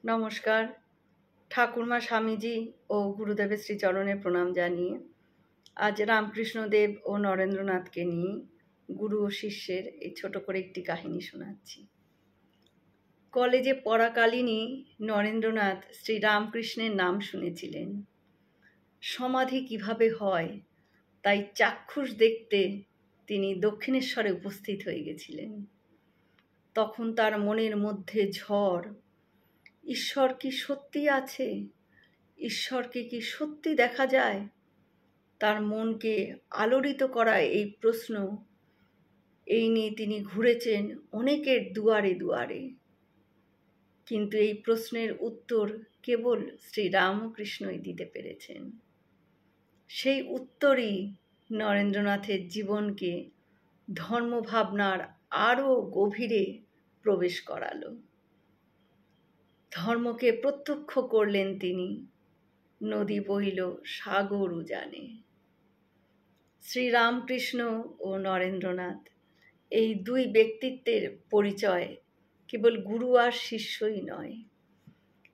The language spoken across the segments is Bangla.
নমস্কার। ঠাকুরমা স্বামীজি ও গুরুদেবের শ্রীচরণে প্রণাম জানিয়ে আজ রামকৃষ্ণদেব ও নরেন্দ্রনাথকে নিয়ে গুরু ও শিষ্যের এই ছোট করে একটি কাহিনী শোনাচ্ছি। কলেজে পড়াকালীনই নরেন্দ্রনাথ শ্রী রামকৃষ্ণের নাম শুনেছিলেন। সমাধি কিভাবে হয় তাই চাক্ষুষ দেখতে তিনি দক্ষিণেশ্বরে উপস্থিত হয়ে গেছিলেন। তখন তার মনের মধ্যে ঝড়। ঈশ্বর কি সত্যি আছে? ঈশ্বরকে কি সত্যি দেখা যায়? তার মনকে আলোড়িত করা এই প্রশ্ন, এই নিয়ে তিনি ঘুরেছেন অনেকের দুয়ারে দুয়ারে, কিন্তু এই প্রশ্নের উত্তর কেবল শ্রী রামকৃষ্ণই দিতে পেরেছেন। সেই উত্তরই নরেন্দ্রনাথের জীবনকে ধর্মভাবনার আরও গভীরে প্রবেশ করালো। ধর্মকে প্রত্যক্ষ করলেন তিনি। নদী বইল সাগর উজানে। শ্রীরামকৃষ্ণ ও নরেন্দ্রনাথ এই দুই ব্যক্তিত্বের পরিচয় কেবল গুরু আর শিষ্যই নয়,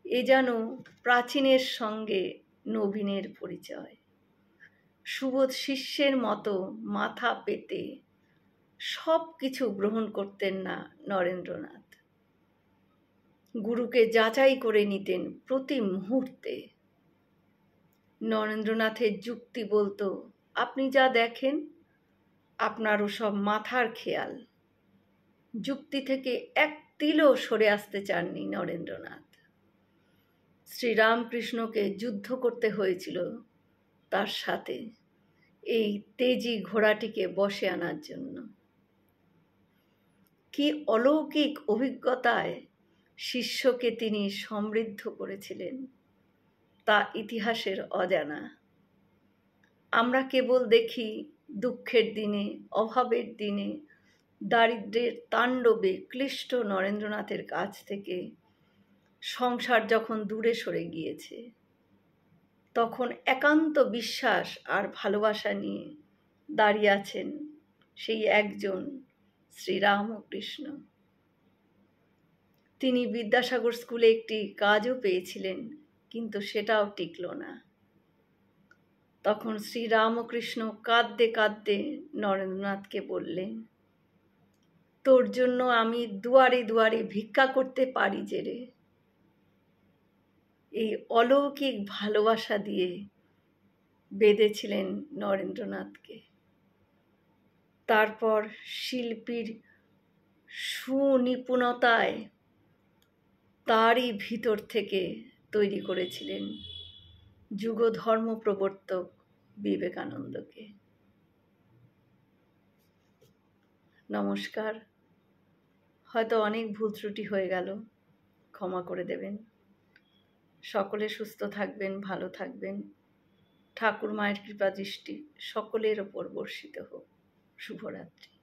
এ যেন প্রাচীনের সঙ্গে নবীনের পরিচয়। সুবোধ শিষ্যের মতো মাথা পেতে সব কিছু গ্রহণ করতেন না নরেন্দ্রনাথ। গুরুকে যাচাই করে নিতেন প্রতি মুহূর্তে। নরেন্দ্রনাথের যুক্তি বলতো, আপনি যা দেখেন আপনার ওসব মাথার খেয়াল। যুক্তি থেকে এক তিলও সরে আসতে চাননি নরেন্দ্রনাথ। শ্রীরামকৃষ্ণকে যুদ্ধ করতে হয়েছিল তার সাথে এই তেজি ঘোড়াটিকে বশে আনার জন্য। কি অলৌকিক অভিজ্ঞতায় শিষ্যকে তিনি সমৃদ্ধ করেছিলেন তা ইতিহাসের অজানা। আমরা কেবল দেখি দুঃখের দিনে, অভাবের দিনে, দারিদ্র্যের তাণ্ডবে ক্লিষ্ট নরেন্দ্রনাথের কাছ থেকে সংসার যখন দূরে সরে গিয়েছে, তখন একান্ত বিশ্বাস আর ভালোবাসা নিয়ে দাঁড়িয়ে আছেন সেই একজন শ্রীরামকৃষ্ণ। তিনি বিদ্যাসাগর স্কুলে একটি কাজও পেয়েছিলেন, কিন্তু সেটাও টিকল না। তখন শ্রীরামকৃষ্ণ কাঁদতে কাঁদতে নরেন্দ্রনাথকে বললেন, তোর জন্য আমি দুয়ারে দুয়ারে ভিক্ষা করতে পারি যে রে। এই অলৌকিক ভালোবাসা দিয়ে বেঁধেছিলেন নরেন্দ্রনাথকে। তারপর শিল্পীর সুনিপুণতায় তারই ভিতর থেকে তৈরি করেছিলেন যুগ ধর্ম প্রবর্তক বিবেকানন্দকে। নমস্কার। হয়তো অনেক ভুল ত্রুটি হয়ে গেল, ক্ষমা করে দেবেন। সকলে সুস্থ থাকবেন, ভালো থাকবেন। ঠাকুর মায়ের কৃপা দৃষ্টি সকলের ওপর বর্ষিত হোক। শুভরাত্রি।